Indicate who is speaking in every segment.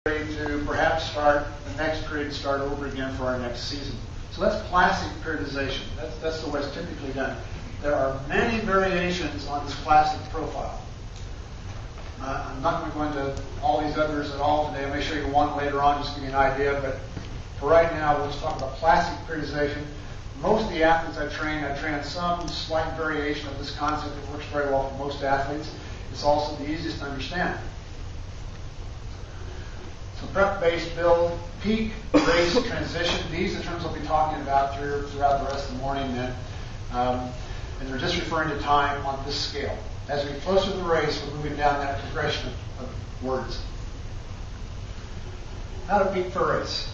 Speaker 1: to perhaps start the next period and start over again for our next season. So that's classic periodization. That's the way it's typically done. There are many variations on this classic profile. I'm not going to go into all these others at all today. I may show you one later on just to give you an idea, but for right now, we'll just talk about classic periodization. Most of the athletes I train some slight variation of this concept that works very well for most athletes. It's also the easiest to understand. So prep-based build, peak, race, transition. These are the terms I'll be talking about throughout the rest of the morning then. And they're just referring to time on this scale. As we get closer to the race, we're moving down that progression of words. How to peak for a race.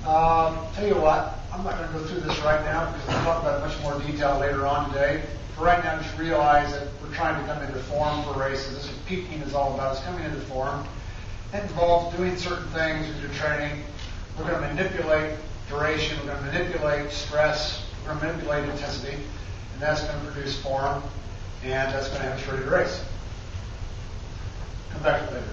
Speaker 1: Tell you what, I'm not going to go through this right now because I'll talk about it much more detail later on today. For right now, just realize that we're trying to come into form for races. This is what peaking is all about. It's coming into form. It involves doing certain things with your training. We're going to manipulate duration. We're going to manipulate stress. We're going to manipulate intensity. And that's going to produce form. And that's going to have us ready to race. Come back to it later.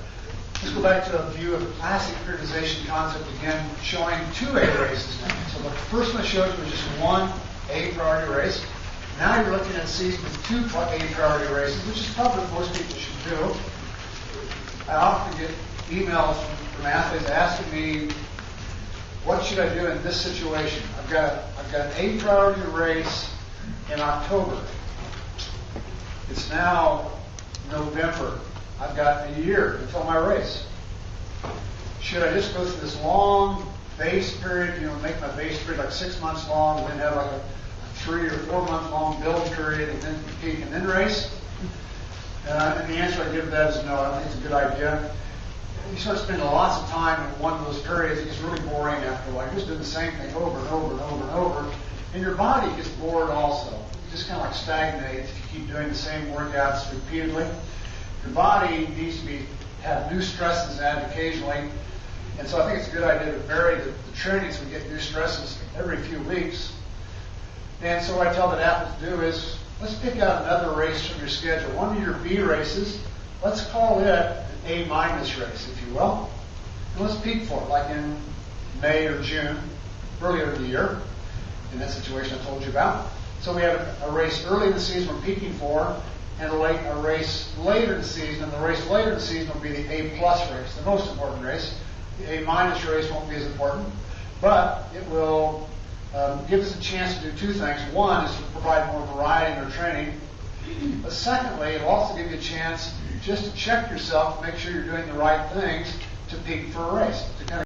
Speaker 1: Let's go back to a view of the classic periodization concept again, showing 2 A races now. So the first one I showed you was just one A priority race. Now you're looking at a season with 2 A priority races, which is probably what most people should do. I often get emails from athletes asking me, what should I do in this situation? I've got an A priority race in October. It's now November. I've got a year until my race. Should I just go through this long base period, make my base period like 6 months long, and then have like a 3 or 4 month long build period, and then peak and then race? And the answer I give to that is no. I don't think it's a good idea. You start spending lots of time in one of those periods, it gets really boring after a while. You're just doing the same thing over and over and over and over, and your body gets bored also. You just kind of like stagnate if you keep doing the same workouts repeatedly. Your body needs to have new stresses added occasionally, and so I think it's a good idea to vary the training so we get new stresses every few weeks. And so what I tell the athletes to do is, let's pick out another race from your schedule. One of your B races, let's call it an A- race, if you will. And let's peak for it, like in May or June, earlier in the year, in that situation I told you about. So we have a race early in the season we're peaking for, and a race later in the season. And the race later in the season will be the A+ race, the most important race. The A- race won't be as important, but it will give us a chance to do 2 things. One is to provide more variety in our training. But secondly, it'll also give you a chance just to check yourself, make sure you're doing the right things to peak for a race, to kind of